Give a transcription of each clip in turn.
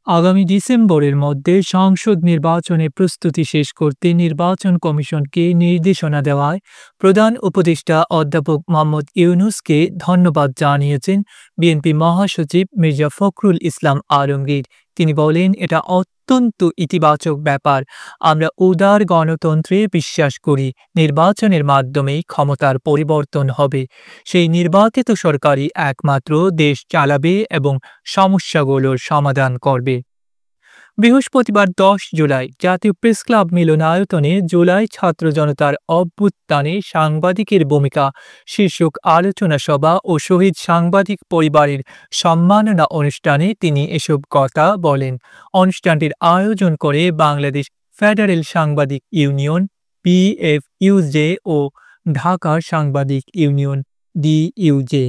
আগামী ডিসেম্বরের মধ্যে সংসদ নির্বাচনের প্রস্তুতি শেষ করতে নির্বাচন কমিশনকে নির্দেশনা দেওয়ায় প্রধান উপদেষ্টা অধ্যাপক মোহাম্মদ ইউনূসকে ধন্যবাদ জানিয়েছেন বিএনপি মহাসচিব মির্জা ফখরুল ইসলাম আলমগীর। তিনি বলেন, এটা অত্যন্ত ইতিবাচক ব্যাপার। আমরা উদার গণতন্ত্রে বিশ্বাস করি। নির্বাচনের মাধ্যমেই ক্ষমতার পরিবর্তন হবে। সেই নির্বাচিত সরকারই একমাত্র দেশ চালাবে এবং সমস্যাগুলোর সমাধান করবে। বৃহস্পতিবার ১০ জুলাই জাতীয় প্রেসক্লাব মিলনায়তনে জুলাই ছাত্র জনতার অভ্যুত্থানে সাংবাদিকের ভূমিকা শীর্ষক আলোচনা সভা ও শহীদ সাংবাদিক পরিবারের সম্মাননা অনুষ্ঠানে তিনি এসব কথা বলেন। অনুষ্ঠানটির আয়োজন করে বাংলাদেশ ফেডারেল সাংবাদিক ইউনিয়ন বিএফইউজে ও ঢাকা সাংবাদিক ইউনিয়ন ডিইউজে।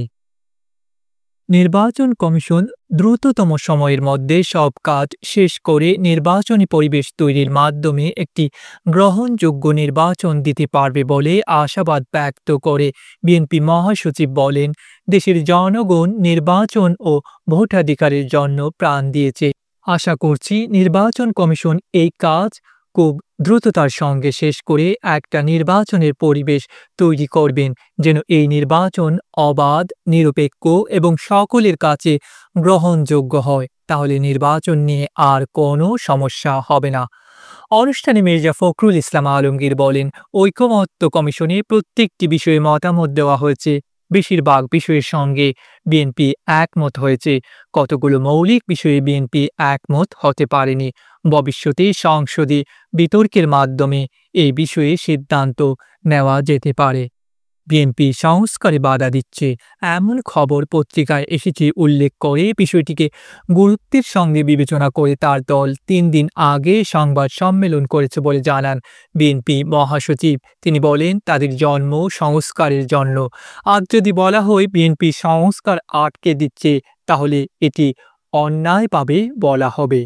নির্বাচন কমিশন দ্রুততম সময়ের মধ্যে সব কাজ শেষ করে নির্বাচনী পরিবেশ তৈরির মাধ্যমে একটি গ্রহণযোগ্য নির্বাচন দিতে পারবে বলে আশাবাদ ব্যক্ত করে বিএনপি মহাসচিব বলেন, দেশের জনগণ নির্বাচন ও ভোটাধিকারের জন্য প্রাণ দিয়েছে। আশা করছি নির্বাচন কমিশন এই কাজ খুব দ্রুততার সঙ্গে শেষ করে একটা নির্বাচনের পরিবেশ তৈরি করবেন, যেন এই নির্বাচন অবাধ, নিরপেক্ষ এবং সকলের কাছে গ্রহণযোগ্য হয়। তাহলে নির্বাচন নিয়ে আর কোনো সমস্যা হবে না। অনুষ্ঠানে মির্জা ফখরুল ইসলাম আলমগীর বলেন, ঐকমত্য কমিশনে প্রত্যেকটি বিষয়ে মতামত দেওয়া হয়েছে। বেশিরভাগ বিষয়ের সঙ্গে বিএনপি একমত হয়েছে। কতগুলো মৌলিক বিষয়ে বিএনপি একমত হতে পারেনি। ভবিষ্যতে সংসদে বিতর্কের মাধ্যমে এই বিষয়ে সিদ্ধান্ত নেওয়া যেতে পারে। বিএনপি সংস্কারে বাধা দিচ্ছে এমন খবর পত্রিকায় এসেছে উল্লেখ করে বিষয়টিকে গুরুত্বের সঙ্গে বিবেচনা করে তার দল ৩ দিন আগে সংবাদ সম্মেলন করেছে বলে জানান বিএনপি মহাসচিব। তিনি বলেন, তাদের জন্ম সংস্কারের জন্য। আজ যদি বলা হয় বিএনপি সংস্কার আটকে দিচ্ছে, তাহলে এটি অন্যায়ভাবে বলা হবে।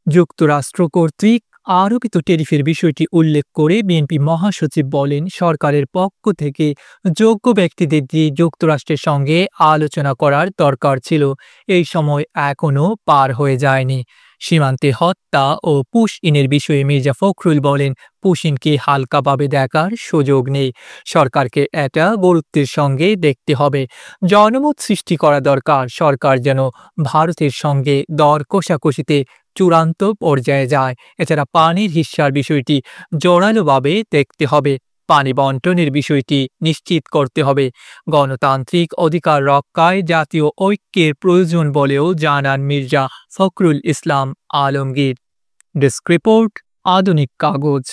যুক্তরাষ্ট্র কর্তৃক আরোপিত ট্যারিফের বিষয়টি উল্লেখ করে বিএনপি মহাসচিব বলেন, সরকারের পক্ষ থেকে যোগ্য ব্যক্তিদের দিয়ে যুক্তরাষ্ট্রের সঙ্গে আলোচনা করার দরকার ছিল। এই সময় এখনও পার হয়ে যায়নি। সীমান্তে হত্যা ও পুশ ইনের বিষয়ে মির্জা ফখরুল বলেন, পুশ ইনকে হালকাভাবে দেখার সুযোগ নেই। সরকারকে এটা গুরুত্বের সঙ্গে দেখতে হবে। জনমত সৃষ্টি করা দরকার। সরকার যেন ভারতের সঙ্গে দর কষাকষিতে চূড়ান্ত পর্যায়ে যায়। এছাড়া পানির হিস্যার বিষয়টি জোরালোভাবে দেখতে হবে। পানি বন্টনের বিষয়টি নিশ্চিত করতে হবে। গণতান্ত্রিক অধিকার রক্ষায় জাতীয় ঐক্যের প্রয়োজন বলেও জানান মির্জা ফখরুল ইসলাম আলমগীর। ডেস্ক রিপোর্ট, আধুনিক কাগজ।